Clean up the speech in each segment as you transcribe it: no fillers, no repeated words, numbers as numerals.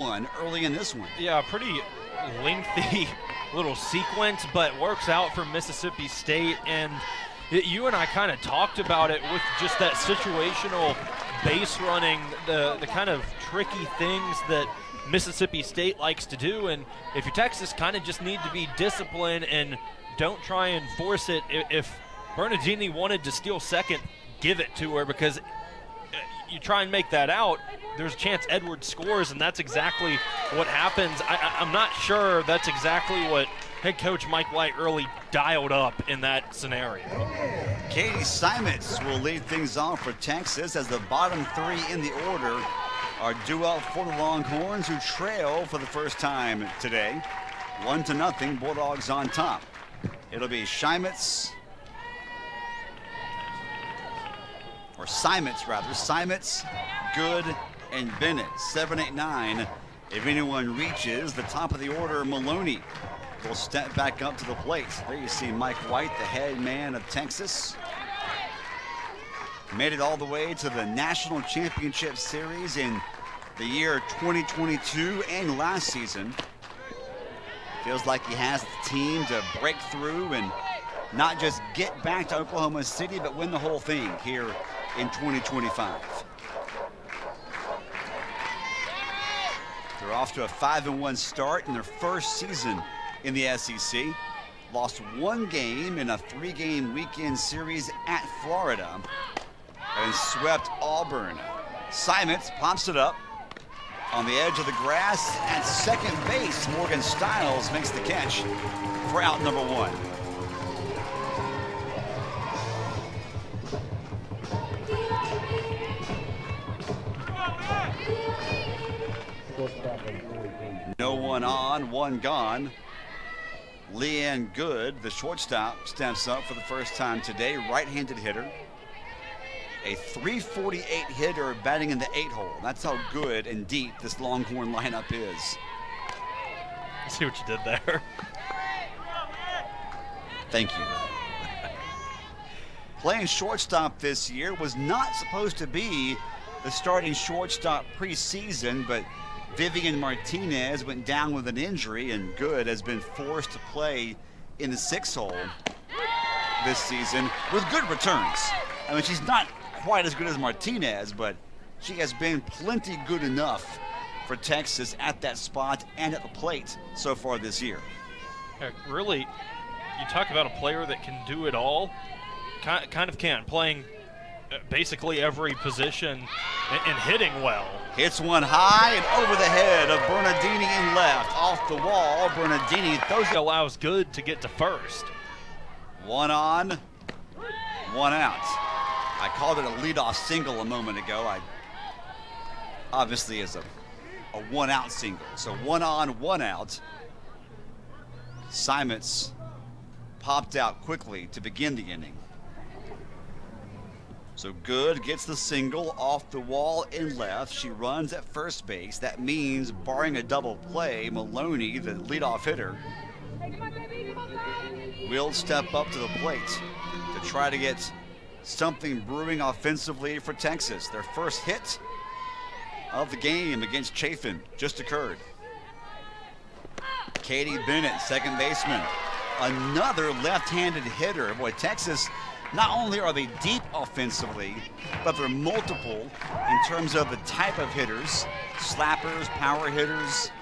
one early in this one. Yeah, pretty lengthy little sequence, but works out for Mississippi State. And you and I kind of talked about it with just that situational base running, the kind of tricky things that Mississippi State likes to do. And if you're Texas, kind of just need to be disciplined and don't try and force it. If Bernardini wanted to steal second, give it to her, because you try and make that out, there's a chance Edwards scores, and that's exactly what happens. I'm not sure that's exactly what head coach Mike White early dialed up in that scenario. Katie Simons will lead things off for Texas as the bottom three in the order are due up for the Longhorns, who trail for the first time today. 1-0, Bulldogs on top. It'll be Simons, Good, and Bennett. 7, 8, 9. If anyone reaches the top of the order, Maloney will step back up to the plate. There you see Mike White, the head man of Texas. Made it all the way to the National Championship Series in the year 2022 and last season. Feels like he has the team to break through and not just get back to Oklahoma City, but win the whole thing here in 2025. They're off to a 5-1 start in their first season in the SEC. Lost one game in a 3-game weekend series at Florida and swept Auburn. Simons pops it up on the edge of the grass at second base. Morgan Stiles makes the catch for out number one. No one on, one gone. Leanne Good, the shortstop, steps up for the first time today. Right-handed hitter. A .348 hitter batting in the 8-hole. That's how good and deep this Longhorn lineup is. See what you did there. Thank you. Playing shortstop this year, was not supposed to be the starting shortstop preseason, but Vivian Martinez went down with an injury, and Good has been forced to play in the 6-hole this season with good returns. I mean, she's not quite as good as Martinez, but she has been plenty good enough for Texas at that spot and at the plate so far this year. Really, you talk about a player that can do it all. Kind of can, playing basically every position and hitting well. Hits one high and over the head of Bernardini in left. Off the wall, Bernardini throws it. Allows Good to get to first. One on, one out. I called it a leadoff single a moment ago. Obviously is a one-out single. So one on, one out. Simons popped out quickly to begin the inning. So Good gets the single off the wall in left. She runs at first base. That means, barring a double play, Maloney, the leadoff hitter, will step up to the plate to try to get something brewing offensively for Texas. Their first hit of the game against Chafin just occurred. Katie Bennett, second baseman, another left-handed hitter. Boy, Texas, not only are they deep offensively, but they're multiple in terms of the type of hitters, slappers, power hitters.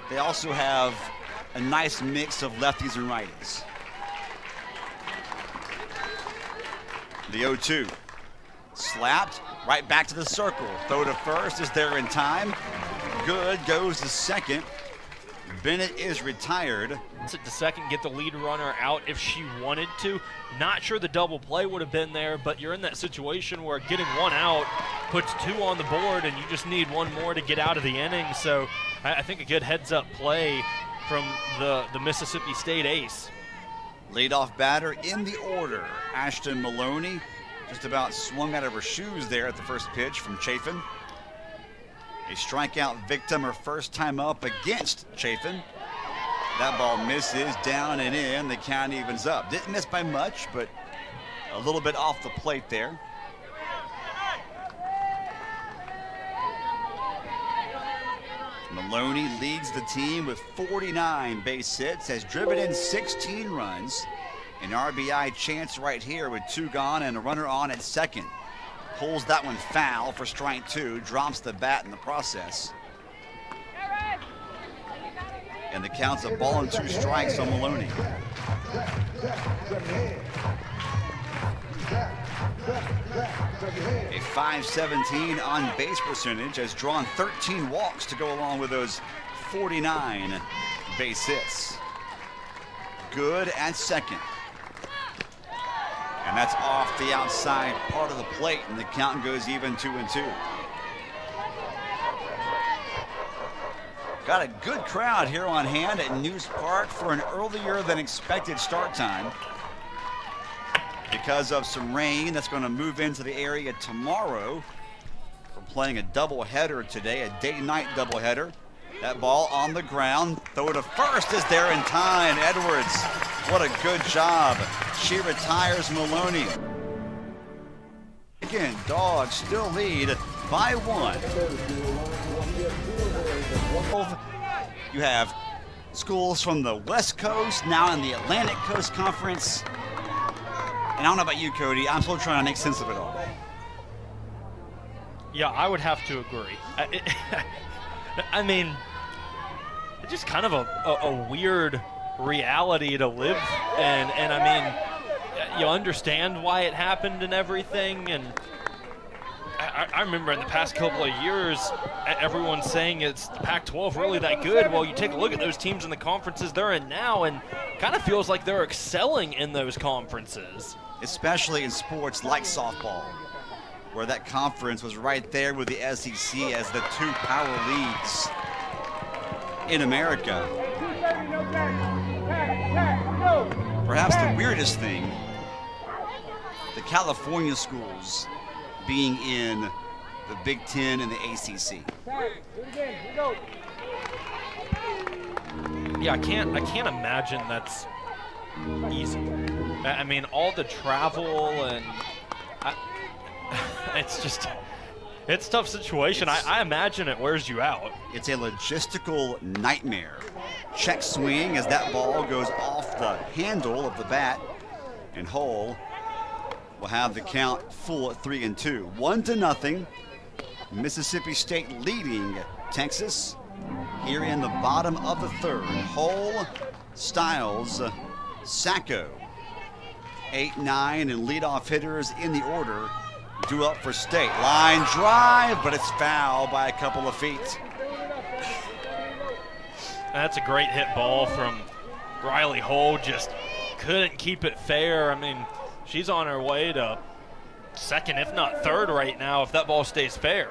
They also have a nice mix of lefties and righties. The 0-2. Slapped, right back to the circle. Throw to first is there in time. Good goes to second. Bennett is retired. To second, get the lead runner out if she wanted to. Not sure the double play would have been there, but you're in that situation where getting one out puts two on the board, and you just need one more to get out of the inning. So I think a good heads-up play from the Mississippi State ace. Leadoff batter in the order, Ashton Maloney. Just about swung out of her shoes there at the first pitch from Chafin. A strikeout victim, her first time up against Chafin. That ball misses, down and in. The count evens up. Didn't miss by much, but a little bit off the plate there. Maloney leads the team with 49 base hits, has driven in 16 runs. An RBI chance right here with 2 gone and a runner on at second. Pulls that one foul for strike 2, drops the bat in the process. And the count's a ball and 2 strikes on Maloney. A .517 on base percentage, has drawn 13 walks to go along with those 49 base hits. Good at second. And that's off the outside part of the plate, and the count goes even 2-2. Got a good crowd here on hand at News Park for an earlier than expected start time. Because of some rain that's going to move into the area tomorrow. We're playing a doubleheader today, a day-night doubleheader. That ball on the ground. Throw to first is there in time. Edwards, what a good job. She retires Maloney. Again, Dogs still lead by 1. You have schools from the West Coast, now in the Atlantic Coast Conference. And I don't know about you, Cody, I'm still trying to make sense of it all. Yeah, I would have to agree. I mean, it's just kind of a weird reality to live in. And I mean, you understand why it happened and everything. And I remember in the past couple of years, everyone's saying it's the Pac-12 really that good. Well, you take a look at those teams in the conferences they're in now, and kind of feels like they're excelling in those conferences. Especially in sports like softball, where that conference was right there with the SEC as the 2 power leagues in America. Perhaps the weirdest thing, the California schools being in the Big Ten and the ACC. Yeah, I can't imagine that's easy. I mean, all the travel and it's a tough situation. I imagine it wears you out. It's a logistical nightmare. Check swing as that ball goes off the handle of the bat, and Hull will have the count full at 3-2. 1-0. Mississippi State leading Texas here in the bottom of the 3rd. Hull, Styles, Sacco. 8, 9, and leadoff hitters in the order due up for State. Line drive, but it's foul by a couple of feet. That's a great hit ball from Riley Hull. Just couldn't keep it fair. I mean, she's on her way to 2nd, if not 3rd right now, if that ball stays fair.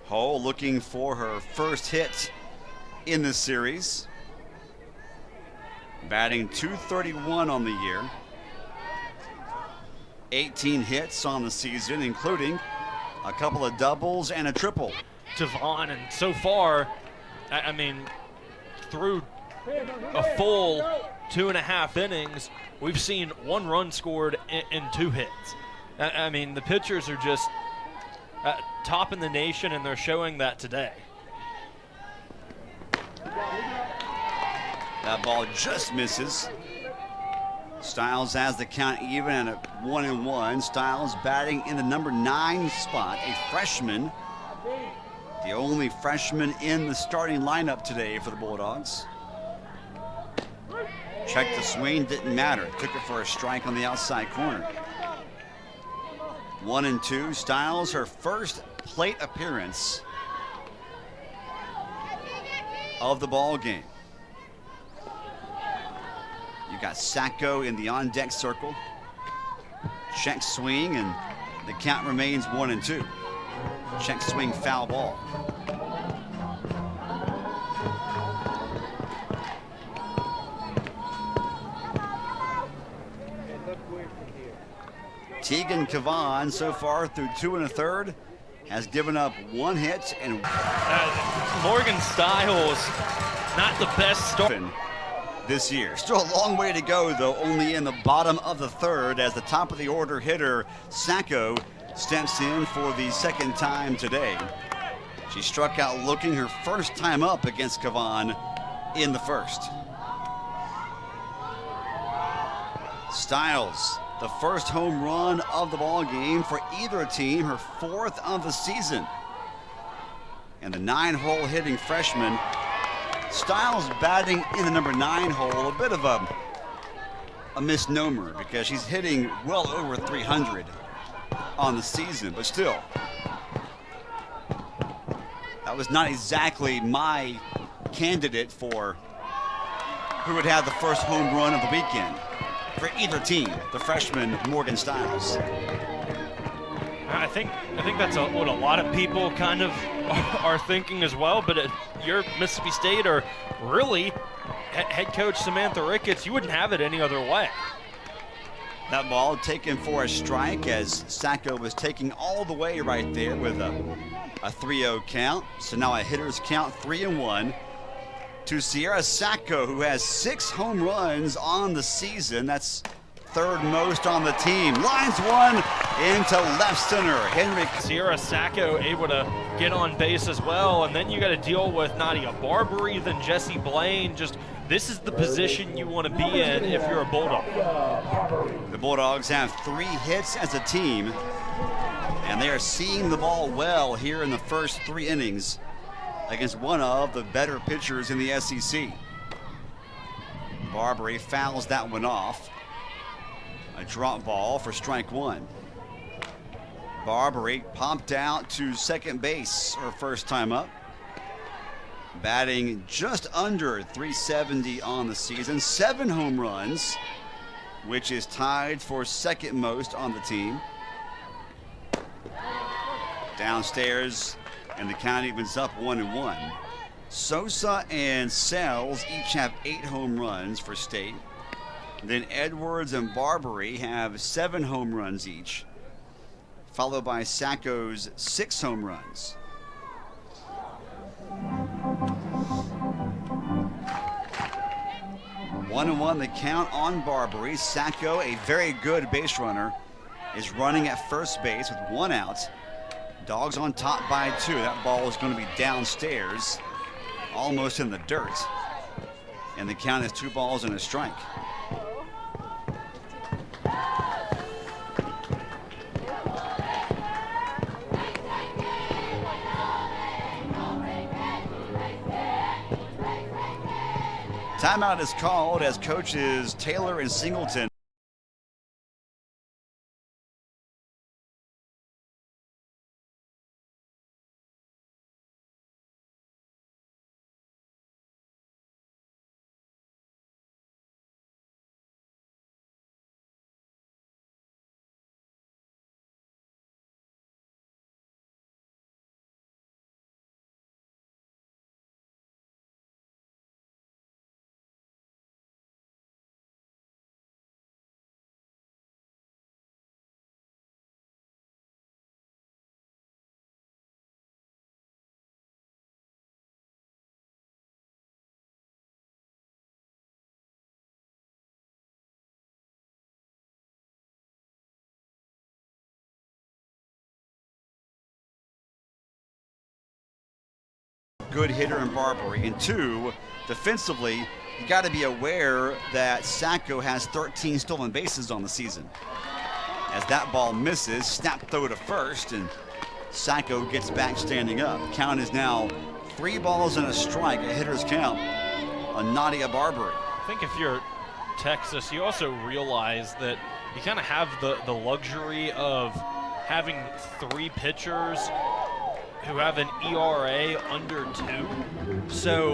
Hull looking for her first hit in this series. Batting .231 on the year. 18 hits on the season, including a couple of doubles and a triple. To Vaughn, and so far, I mean, through a full 2.5 innings, we've seen 1 run scored in 2 hits. I mean, the pitchers are just top in the nation, and they're showing that today. That ball just misses. Styles has the count even at 1-1. Styles batting in the number 9 spot, a freshman. The only freshman in the starting lineup today for the Bulldogs. Checked the swing, didn't matter. Took it for a strike on the outside corner. 1-2. Styles, her first plate appearance of the ball game. You got Sacco in the on-deck circle. Check swing, and the count remains 1-2. Check swing, foul ball. Tegan Cavan, so far through 2 1/3, has given up 1 hit and Morgan Styles, not the best start this year. Still a long way to go, though, only in the bottom of the 3rd as the top of the order hitter, Sacco, steps in for the 2nd time today. She struck out looking her first time up against Cavan in the first. Stiles, the first home run of the ball game for either team, her 4th of the season. And the 9-hole hitting freshman, Stiles batting in the number 9 hole, a bit of a misnomer because she's hitting well over 300 on the season, but still, that was not exactly my candidate for who would have the first home run of the weekend for either team, the freshman Morgan Stiles. I think that's what a lot of people kind of are thinking as well, but you're Mississippi State, or really head coach Samantha Ricketts, you wouldn't have it any other way. That ball taken for a strike as Sacco was taking all the way right there with a 3-0 count. So now a hitter's count, 3-1 to Sierra Sacco, who has 6 home runs on the season. That's 3rd most on the team. Lines one into left center. Sierra Sacco able to get on base as well, and then you got to deal with Nadia Barbary, then Jessie Blaine. Just this is the position you want to be in if you're a Bulldog. The Bulldogs have 3 hits as a team, and they are seeing the ball well here in the first 3 innings against one of the better pitchers in the SEC. Barbary fouls that one off. A drop ball for strike 1. Barbary popped out to second base her first time up. Batting just under 370 on the season. 7 home runs, which is tied for 2nd most on the team. Downstairs, and the count evens up 1-1. Sosa and Sells each have 8 home runs for State. Then Edwards and Barbary have 7 home runs each, followed by Sacco's 6 home runs. One and 1 the count on Barbary. Sacco, a very good base runner, is running at first base with 1 out. Dogs on top by 2. That ball is going to be downstairs, almost in the dirt. And the count is 2 balls and a strike. Timeout is called as coaches Taylor and Singleton good hitter in Barbary, and 2, defensively, you got to be aware that Sacco has 13 stolen bases on the season. As that ball misses, snap throw to first, and Sacco gets back standing up. Count is now 3 balls and a strike, a hitter's count on Nadia Barbary. I think if you're Texas, you also realize that you kind of have the luxury of having 3 pitchers who have an ERA under 2. So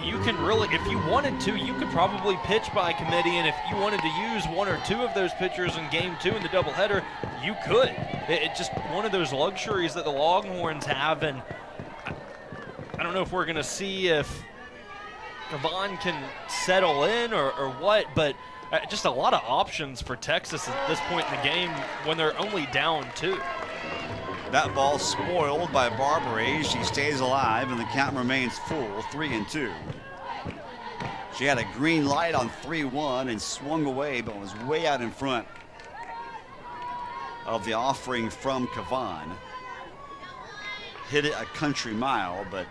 you can really, if you wanted to, you could probably pitch by committee, and if you wanted to use 1 or 2 of those pitchers in game 2 in the doubleheader, you could. It's just one of those luxuries that the Longhorns have, and I don't know if we're going to see if Cavan can settle in or what, but just a lot of options for Texas at this point in the game when they're only down 2. That ball spoiled by Barbary. She stays alive, and the count remains full, 3-2. She had a green light on 3-1 and swung away, but was way out in front of the offering from Cavan. hit it a country mile, but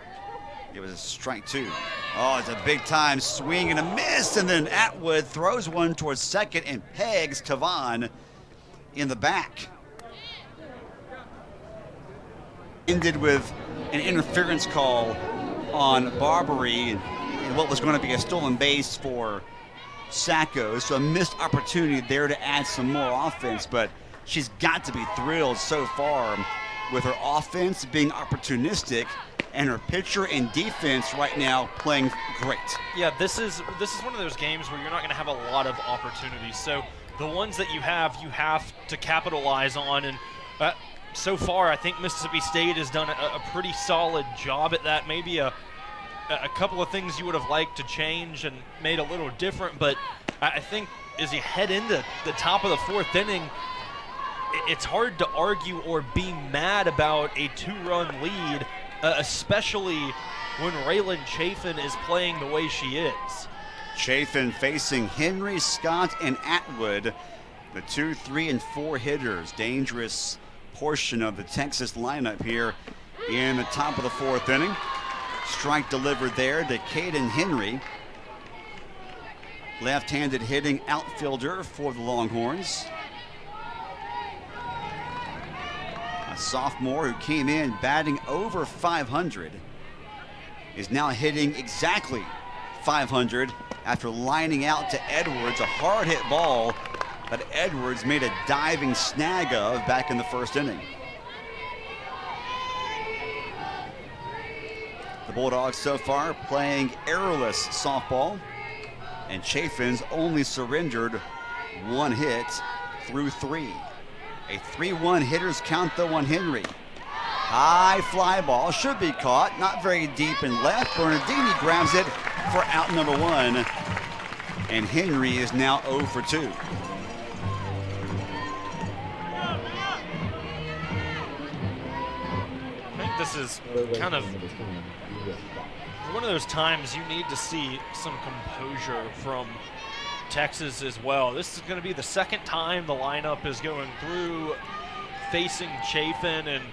it was a strike 2. Oh, it's a big time swing and a miss, and then Atwood throws one towards second and pegs Tavon in the back. Ended with an interference call on Barbary and what was going to be a stolen base for Sacco, so a missed opportunity there to add some more offense, but she's got to be thrilled so far with her offense being opportunistic and her pitcher and defense right now playing great. Yeah, this is one of those games where you're not going to have a lot of opportunities. So the ones that you have to capitalize on. And so far, I think Mississippi State has done a pretty solid job at that. Maybe a couple of things you would have liked to change and made a little different. But I think as you head into the top of the 4th inning, it's hard to argue or be mad about a 2-run lead, especially when Raylan Chafin is playing the way she is. Chafin facing Henry, Scott, and Atwood, the 2, 3, and 4 hitters. Dangerous portion of the Texas lineup here in the top of the 4th inning. Strike delivered there to Caden Henry. Left-handed hitting outfielder for the Longhorns. A sophomore who came in batting over 500 is now hitting exactly 500 after lining out to Edwards, a hard hit ball that Edwards made a diving snag of back in the 1st inning. The Bulldogs so far playing errorless softball, and Chafin's only surrendered 1 hit through 3. A 3-1 hitter's count though on Henry. High fly ball, should be caught, not very deep in left. Bernardini grabs it for out number 1, and Henry is now 0 for 2. I think this is kind of one of those times you need to see some composure from Texas as well. This is going to be the 2nd time the lineup is going through facing Chafin, and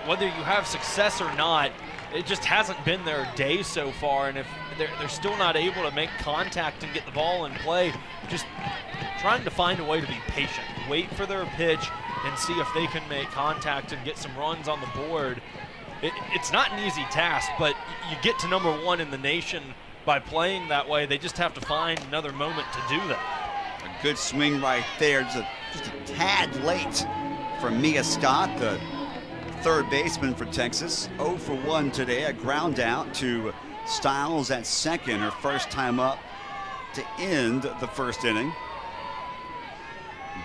whether you have success or not, it just hasn't been their day so far. And if they're still not able to make contact and get the ball in play, just trying to find a way to be patient, wait for their pitch and see if they can make contact and get some runs on the board. It's not an easy task, but you get to number 1 in the nation by playing that way. They just have to find another moment to do that. A good swing right there, just a tad late for Mia Scott, the 3rd baseman for Texas. 0 for 1 today, a ground out to Stiles at second, her first time up to end the 1st inning.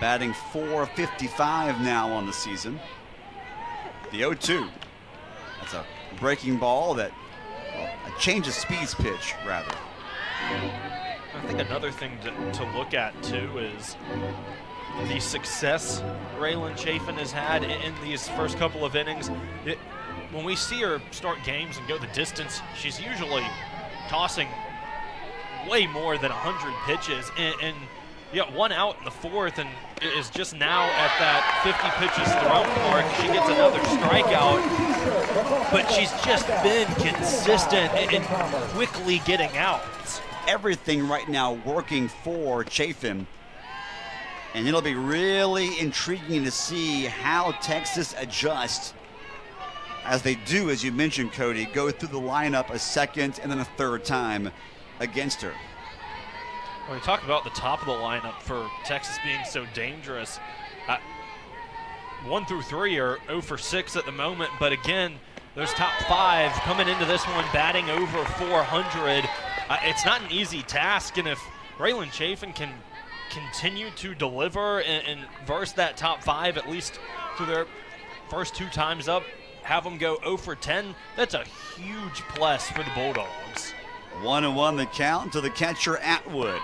Batting .455 now on the season. The 0-2. That's a breaking ball that, a change of speeds pitch, rather. I think another thing to look at, too, is the success Raylan Chafin has had in these first couple of innings. When we see her start games and go the distance, she's usually tossing way more than 100 pitches. And yeah, 1 out in the 4th, and is just now at that 50 pitches thrown mark. She gets another strikeout, but she's just been consistent and quickly getting out. Everything right now working for Chafin, and it'll be really intriguing to see how Texas adjusts as they do, as you mentioned, Cody, go through the lineup a 2nd and then a 3rd time against her. When we talk about the top of the lineup for Texas being so dangerous, 1 through 3 are 0 for 6 at the moment, but again, those top 5 coming into this one batting over 400. It's not an easy task, and if Raylan Chafin can continue to deliver and verse that top 5 at least through their first 2 times up, have them go 0 for 10, that's a huge plus for the Bulldogs. 1-1 the count to the catcher Atwood.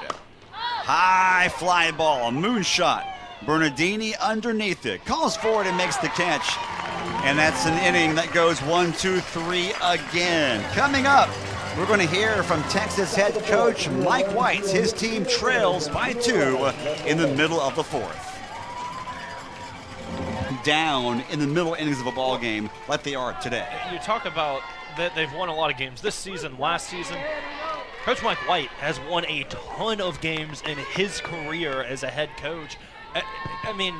High fly ball, a moonshot. Bernardini underneath it, calls for it and makes the catch. And that's an inning that goes 1, 2, 3 again. Coming up, we're going to hear from Texas head coach Mike White. His team trails by 2 in the middle of the 4th. down in the middle innings of a ball game like they are today. You talk about that they've won a lot of games this season, last season. Coach Mike White has won a ton of games in his career as a head coach. I mean,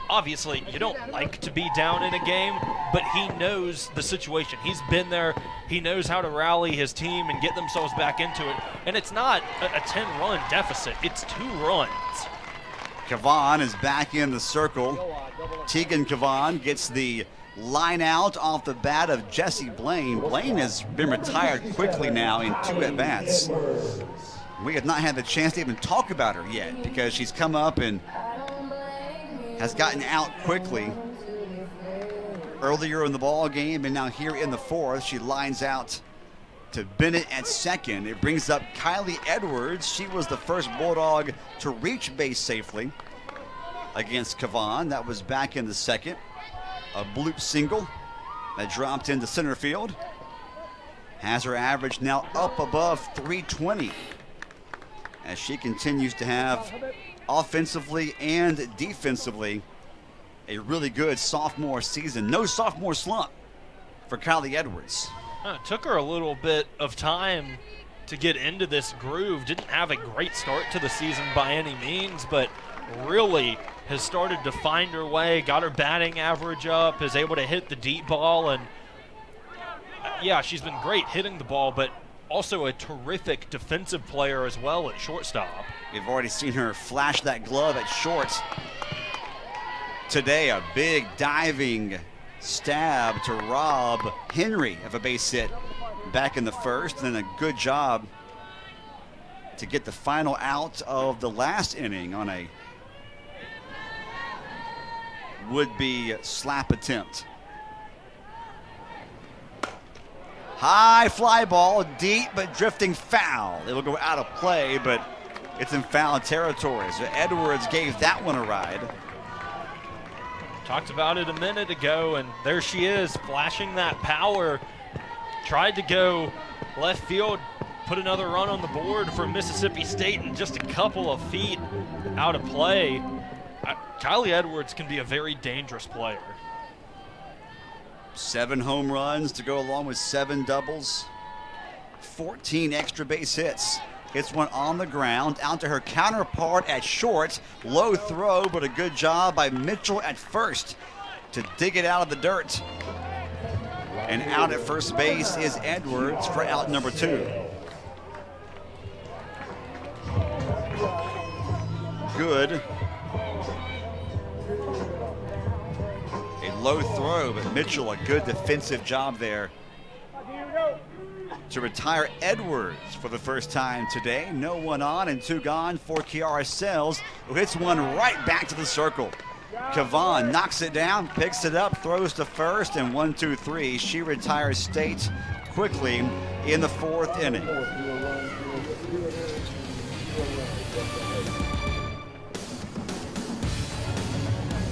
obviously, you don't like to be down in a game, but he knows the situation. He's been there. He knows how to rally his team and get themselves back into it. And it's not a 10-run deficit. It's 2 runs. Kavan is back in the circle. Tegan Kavan gets the line out off the bat of Jesse Blaine. Blaine has been retired quickly now in 2 at-bats. We have not had the chance to even talk about her yet because she's come up and has gotten out quickly earlier in the ball game, and now here in the 4th, she lines out to Bennett at second. It brings up Kylie Edwards. She was the first Bulldog to reach base safely against Kavan. That was back in the 2nd. A bloop single that dropped into center field. Has her average now up above 320 as she continues to have offensively and defensively a really good sophomore season. No sophomore slump for Kylie Edwards. It took her a little bit of time to get into this groove. Didn't have a great start to the season by any means, but really has started to find her way, got her batting average up, is able to hit the deep ball, and yeah, she's been great hitting the ball, but also a terrific defensive player as well at shortstop. We've already seen her flash that glove at short. Today, a big diving stab to rob Henry of a base hit back in the 1st, and then a good job to get the final out of the last inning on a would-be slap attempt. High fly ball, deep but drifting foul. It will go out of play, but it's in foul territory. So Edwards gave that one a ride. Talked about it a minute ago, and there she is, flashing that power. Tried to go left field, put another run on the board for Mississippi State, and just a couple of feet out of play. Kylie Edwards can be a very dangerous player. 7 home runs to go along with 7 doubles. 14 extra base hits. Hits one on the ground, out to her counterpart at short. Low throw, but a good job by Mitchell at first to dig it out of the dirt. And out at first base is Edwards for out number 2. Good. A low throw, but Mitchell, a good defensive job there to retire Edwards for the first time today. No one on and 2 gone for Kiara Sells, who hits one right back to the circle. Kavan knocks it down, picks it up, throws to first, and 1, 2, 3. She retires State quickly in the 4th inning.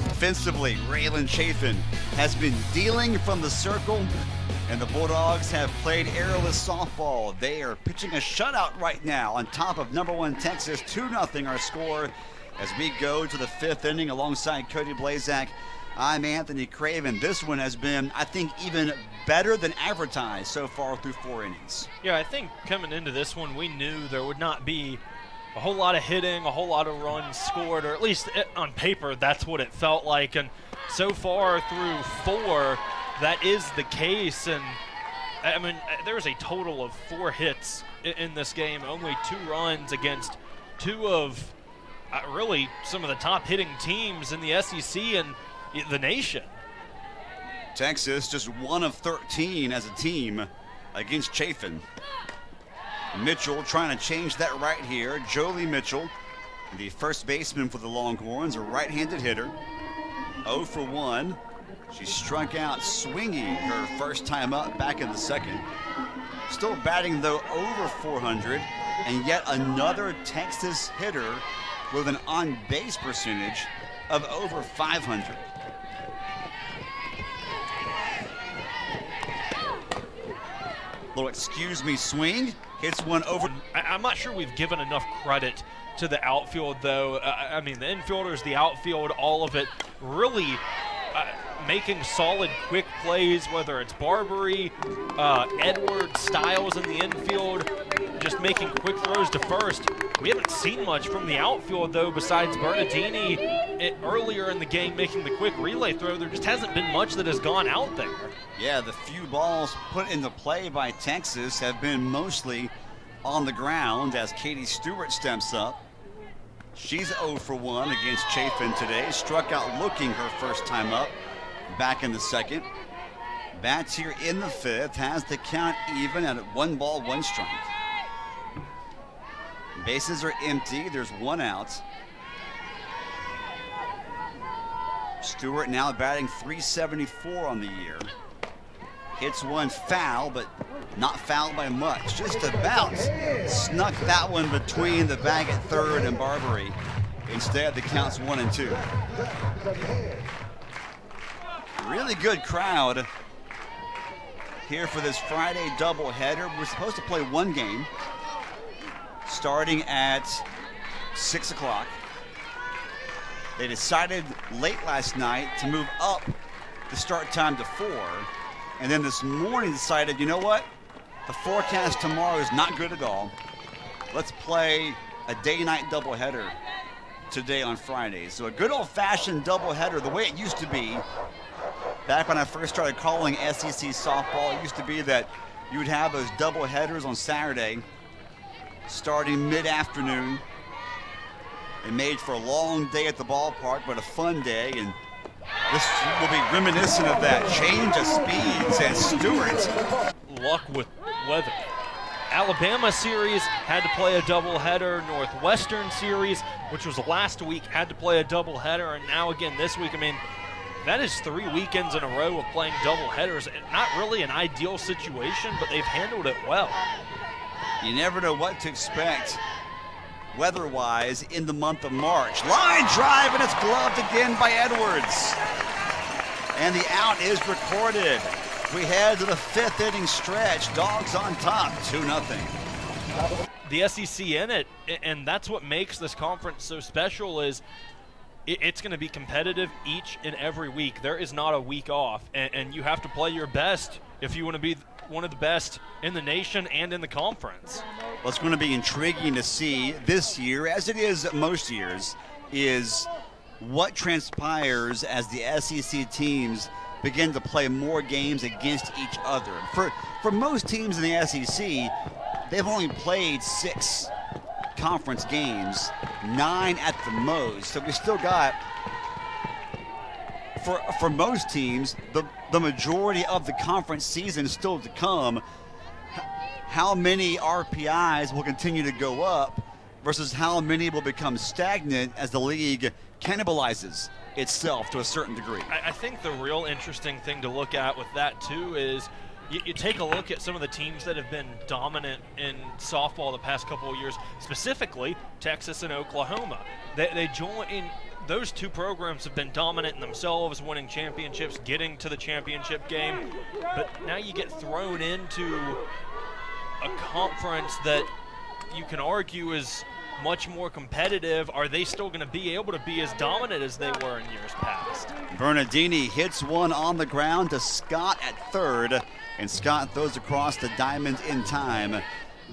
Offensively, Raylan Chafin has been dealing from the circle, and the Bulldogs have played airless softball. They are pitching a shutout right now on top of number 1 Texas. 2-0 our score as we go to the 5th inning alongside Cody Blazak. I'm Anthony Craven. This one has been, I think, even better than advertised so far through 4 innings. Yeah, I think coming into this one, we knew there would not be a whole lot of hitting, a whole lot of runs scored, or at least on paper, that's what it felt like. And so far through 4, that is the case. And I mean, there's a total of 4 hits in this game, only 2 runs against 2 of really some of the top hitting teams in the SEC and the nation. Texas just 1 of 13 as a team against Chafin. Mitchell trying to change that right here. Jolie Mitchell, the first baseman for the Longhorns, a right-handed hitter. 0 for 1. She struck out swinging her first time up back in the 2nd. Still batting, though, over 400. And yet another Texas hitter with an on-base percentage of over 500. Little excuse me swing. Hits one over. I'm not sure we've given enough credit to the outfield, though. I mean, the infielders, the outfield, all of it really making solid quick plays, whether it's Barbary, Edwards, Styles in the infield, just making quick throws to first. We haven't seen much from the outfield, though, besides Bernardini earlier in the game making the quick relay throw. There just hasn't been much that has gone out there. Yeah, the few balls put into play by Texas have been mostly on the ground as Katie Stewart steps up. She's 0 for 1 against Chafin today. Struck out looking her first time up back in the second. Bats here in the fifth, has the count even at 1 ball, 1 strike. Bases are empty, there's 1 out. Stewart now batting .374 on the year. Hits one foul, but not fouled by much. Just about snuck that one between the bag at third and Barbary. Instead, the count's 1 and 2. Really good crowd here for this Friday doubleheader. We're supposed to play 1 game starting at 6 o'clock. They decided late last night to move up the start time to 4. And then this morning decided, you know what? The forecast tomorrow is not good at all. Let's play a day-night doubleheader today on Friday. So a good old-fashioned doubleheader, the way it used to be, back when I first started calling SEC softball, it used to be that you would have those doubleheaders on Saturday starting mid-afternoon. It made for a long day at the ballpark, but a fun day, and this will be reminiscent of that. Change of speeds and Stewart. Luck with weather. Alabama series had to play a doubleheader. Northwestern series, which was last week, had to play a doubleheader. And now again this week, I mean, that is 3 weekends in a row of playing doubleheaders. Not really an ideal situation, but they've handled it well. You never know what to expect weather-wise in the month of March. Line drive, and it's gloved again by Edwards. And the out is recorded. We head to the 5th inning stretch. Dogs on top, 2-0. The SEC in it, and that's what makes this conference so special, is it's going to be competitive each and every week. There is not a week off, and you have to play your best if you want to be one of the best in the nation and in the conference. What's going to be intriguing to see this year, as it is most years, is what transpires as the SEC teams begin to play more games against each other. For most teams in the SEC, they've only played 6 conference games, 9 at the most. So we still got, for most teams, the majority of the conference season still to come. How many RPIs will continue to go up versus how many will become stagnant as the league cannibalizes itself to a certain degree. I think the real interesting thing to look at with that too is you take a look at some of the teams that have been dominant in softball the past couple of years, specifically Texas and Oklahoma. They join. Those 2 programs have been dominant in themselves, winning championships, getting to the championship game. But now you get thrown into a conference that you can argue is much more competitive. Are they still going to be able to be as dominant as they were in years past? Bernardini hits one on the ground to Scott at third, and Scott throws across the diamond in time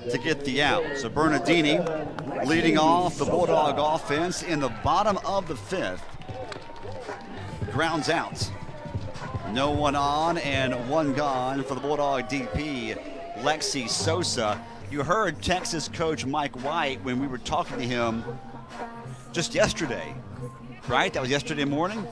to get the out. So Bernardini leading off the Bulldog offense in the bottom of the 5th. Grounds out. No one on and 1 gone for the Bulldog DP, Lexi Sosa. You heard Texas coach Mike White when we were talking to him just yesterday, right? That was yesterday morning?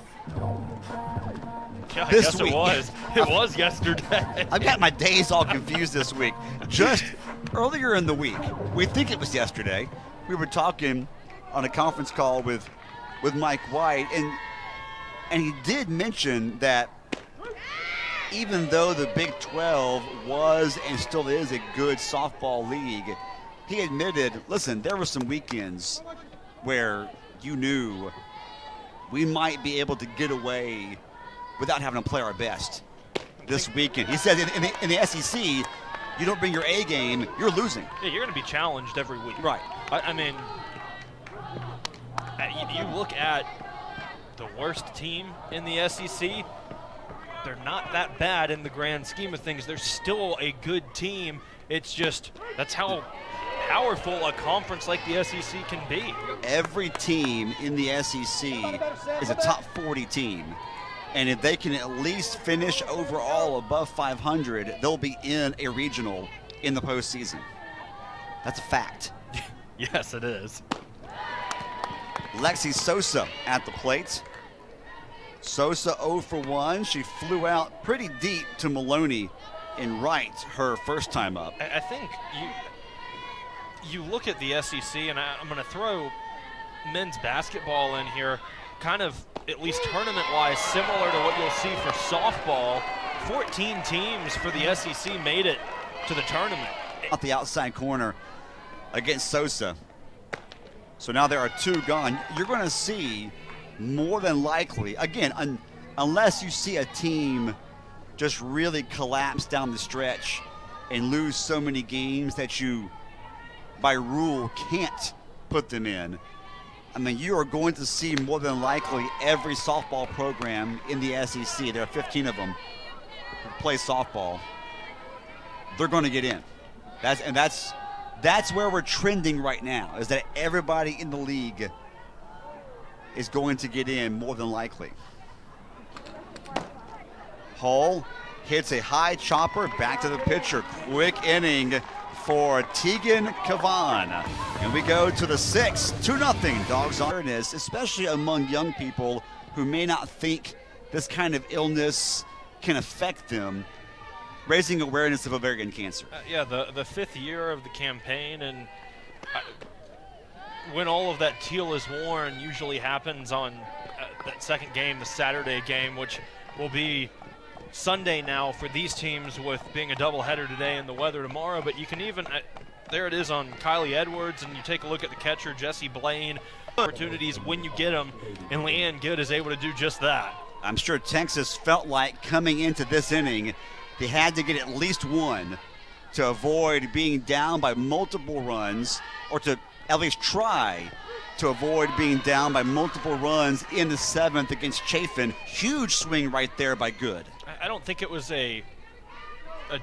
Yeah, I guess it was. It was yesterday. I've got my days all confused this week. Just earlier in the week, we think it was yesterday, we were talking on a conference call with Mike White, and he did mention that even though the Big 12 was and still is a good softball league, he admitted, listen, there were some weekends where you knew we might be able to get away without having to play our best this weekend. He said in the SEC, you don't bring your A game, you're losing. Yeah, you're going to be challenged every week. Right. I mean, you look at the worst team in the SEC, they're not that bad in the grand scheme of things. They're still a good team. It's just that's how powerful a conference like the SEC can be. Every team in the SEC is a top 40 team. And if they can at least finish overall above 500, they'll be in a regional in the postseason. That's a fact. Yes, it is. Lexi Sosa at the plate. Sosa 0 for 1. She flew out pretty deep to Maloney in right her first time up. I think you look at the SEC, and I'm going to throw men's basketball in here, kind of at least tournament-wise similar to what you'll see for softball. 14 teams for the SEC made it to the tournament. Out the outside corner against Sosa. So now there are 2 gone. You're going to see more than likely, again, unless you see a team just really collapse down the stretch and lose so many games that you, by rule, can't put them in. I mean, you are going to see more than likely every softball program in the SEC, there are 15 of them, who play softball, they're going to get in. That's where we're trending right now, is that everybody in the league is going to get in more than likely. Hull hits a high chopper back to the pitcher. Quick inning for Tegan Kavan. And we go to the 6th, 2-0 Dogs on awareness, especially among young people who may not think this kind of illness can affect them. Raising awareness of ovarian cancer. Yeah, the 5th year of the campaign, and when all of that teal is worn usually happens on that second game, the Saturday game, which will be Sunday now for these teams with being a doubleheader today and the weather tomorrow. But you can even, there it is on Kylie Edwards, and you take a look at the catcher, Jesse Blaine. Opportunities when you get them, and Leanne Good is able to do just that. I'm sure Texas felt like coming into this inning, they had to get at least one to avoid being down by multiple runs, or to at least try to avoid being down by multiple runs in the 7th against Chafin. Huge swing right there by Good. I don't think it was a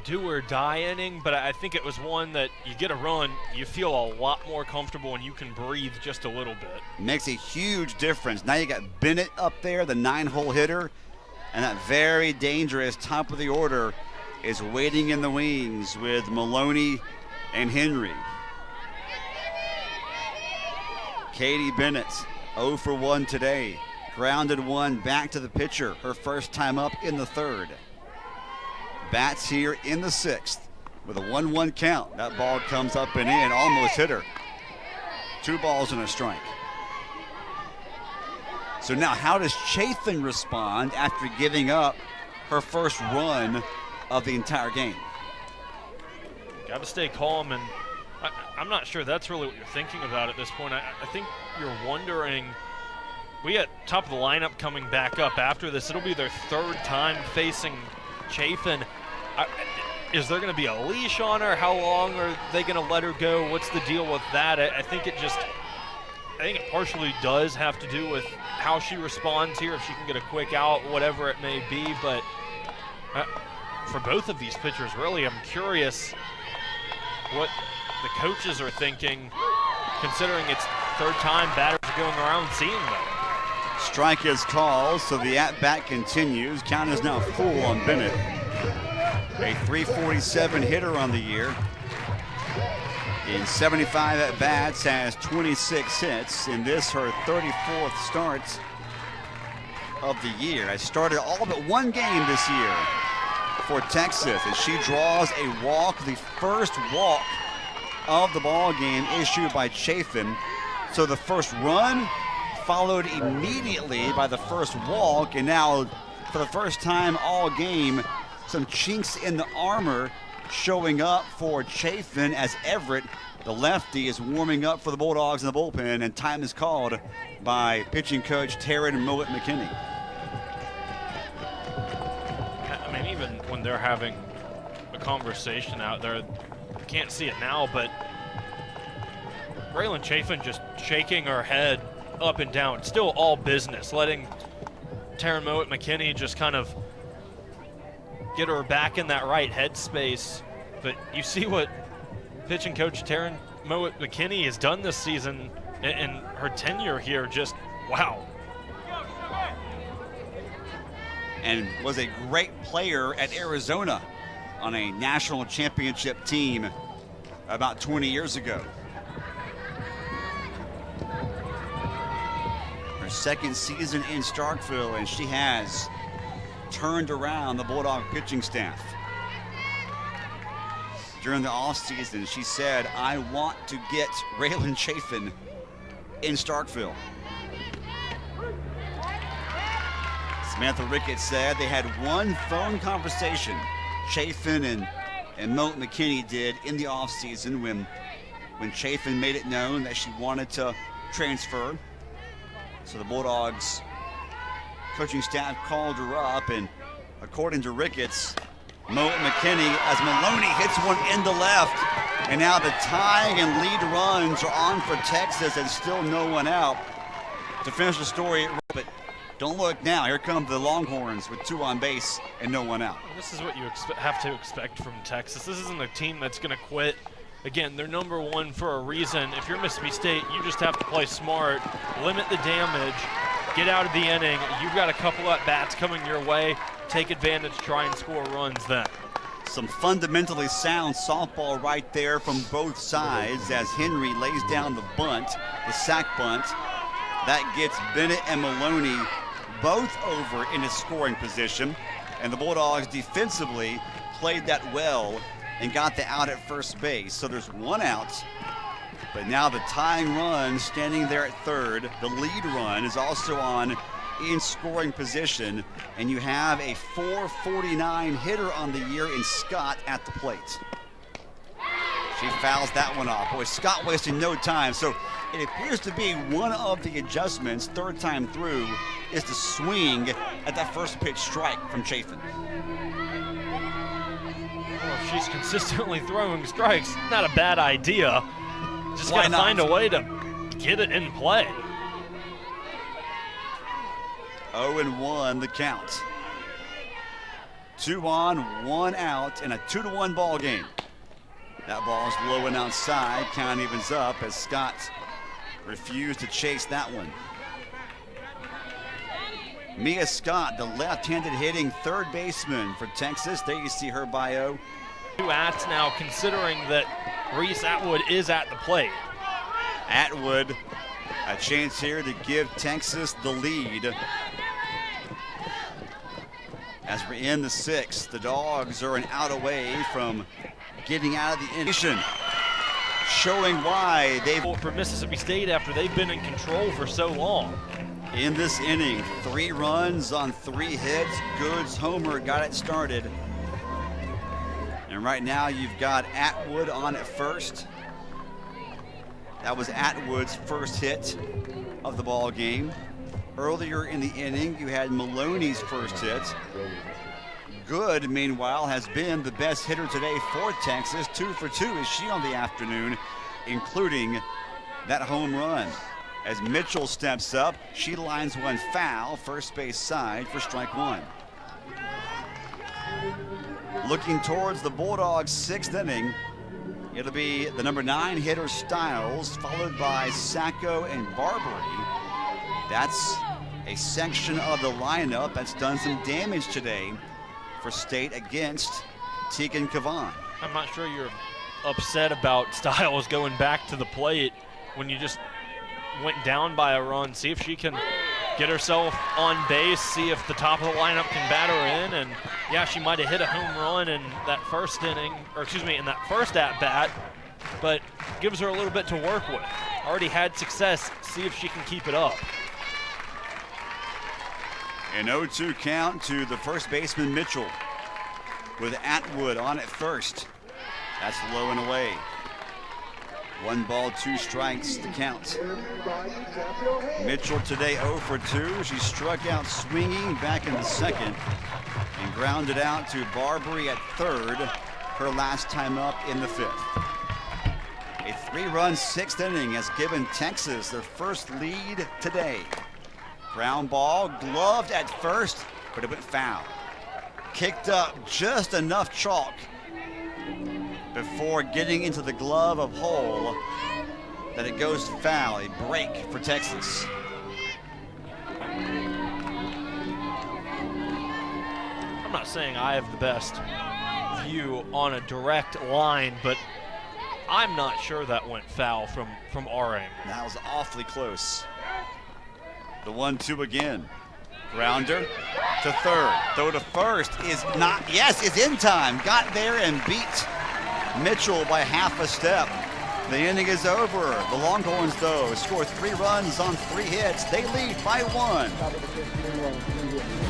do-or-die inning, but I think it was one that you get a run, you feel a lot more comfortable and you can breathe just a little bit. Makes a huge difference. Now you got Bennett up there, the 9-hole hitter, and that very dangerous top of the order is waiting in the wings with Maloney and Henry. Katie Bennett, 0 for 1 today. Grounded one back to the pitcher, her first time up in the 3rd. Bats here in the 6th with a 1-1 count. That ball comes up and in, almost hit her. 2 balls and a strike. So now how does Chafin respond after giving up her first run of the entire game? Got to stay calm, and I'm not sure that's really what you're thinking about at this point. I think you're wondering, we got top of the lineup coming back up after this. It'll be their 3rd time facing Chafin. Is there going to be a leash on her? How long are they going to let her go? What's the deal with that? I think it partially does have to do with how she responds here, if she can get a quick out, whatever it may be. But for both of these pitchers, really, I'm curious what the coaches are thinking, considering it's 3rd time batters are going around seeing them. Strike is called, so the at-bat continues. Count is now full on Bennett. A .347 hitter on the year. In 75 at-bats, has 26 hits. In this, her 34th start of the year. Has started all but one game this year for Texas, as she draws a walk, the first walk of the ball game issued by Chafin. So the first run followed immediately by the first walk, and now for the first time all game, some chinks in the armor showing up for Chafin, as Everett, the lefty, is warming up for the Bulldogs in the bullpen, and time is called by pitching coach Taryn Mowat McKinney. I mean, even when they're having a conversation out there, you can't see it now, but Braylon Chafin just shaking her head up and down. Still all business, letting Taryn Mowat McKinney just kind of get her back in that right headspace. But you see what pitching coach Taryn McKinney has done this season in her tenure here. Just wow. And was a great player at Arizona on a national championship team about 20 years ago. Her second season in Starkville, and she has turned around the Bulldog pitching staff. During the offseason, she said, I want to get Raylan Chafin in Starkville. Samantha Ricketts said they had one phone conversation, Chafin and Moat McKinney did in the offseason when Chafin made it known that she wanted to transfer. So the Bulldogs coaching staff called her up, and according to Ricketts, Moat McKinney, as Maloney hits one in the left, and now the tying and lead runs are on for Texas and still no one out. To finish the story, but don't look now. Here come the Longhorns with 2 on base and no one out. This is what you have to expect from Texas. This isn't a team that's going to quit. Again, they're number 1 for a reason. If you're Mississippi State, you just have to play smart, limit the damage, get out of the inning. You've got a couple at bats coming your way. Take advantage, try and score runs then. Some fundamentally sound softball right there from both sides as Henry lays down the bunt, the sac bunt. That gets Bennett and Maloney both over in a scoring position, and the Bulldogs defensively played that well and got the out at first base. So there's 1 out, but now the tying run standing there at third. The lead run is also on in scoring position, and you have a .449 hitter on the year in Scott at the plate. She fouls that one off. Boy, Scott wasting no time. So it appears to be one of the adjustments, third time through, is the swing at that first pitch strike from Chafin. Well, if she's consistently throwing strikes, not a bad idea. Just got to find a way to get it in play. 0-1 the count. 2 on, 1 out, and a 2-1 ball game. That ball's low and outside. Count evens up as Scott refused to chase that one. Mia Scott, the left-handed hitting third baseman for Texas. There you see her bio. 2 outs now, considering that Reese Atwood is at the plate. Atwood, a chance here to give Texas the lead. As we're in the 6th, the Dogs are an out away from getting out of the inning, showing why they've for Mississippi State after they've been in control for so long. In this inning, 3 runs on 3 hits. Goods homer got it started. And right now you've got Atwood on at first. That was Atwood's first hit of the ball game. Earlier in the inning, you had Maloney's first hit. Good, meanwhile, has been the best hitter today for Texas. 2 for 2 is she on the afternoon, including that home run. As Mitchell steps up, she lines one foul, first base side for strike 1. Looking towards the Bulldogs' 6th inning, it'll be the number 9 hitter Stiles, followed by Sacco and Barbary. That's a section of the lineup that's done some damage today for State against Tegan Cavan. I'm not sure you're upset about Stiles going back to the plate when you just went down by a run. See if she can get herself on base, see if the top of the lineup can bat her in, and yeah, she might have hit a home run in that first inning, or excuse me, in that first at-bat, but gives her a little bit to work with. Already had success, see if she can keep it up. An 0-2 count to the first baseman Mitchell with Atwood on at first. That's low and away. 1 ball, 2 strikes to count. Mitchell today 0 for 2. She struck out swinging back in the 2nd and grounded out to Barbary at 3rd, her last time up in the 5th. A 3-run 6th inning has given Texas their first lead today. Ground ball, gloved at first, but it went foul. kicked up just enough chalk before getting into the glove of Hull that it goes to foul. A break for Texas. I'm not saying I have the best view on a direct line, but I'm not sure that went foul from our angle. That was awfully close. The 1-2 again. Grounder to third. Throw to first is not, yes, it's in time. Got there and beat Mitchell by half a step. The inning is over. The Longhorns, though, score 3 runs on 3 hits. They lead by 1.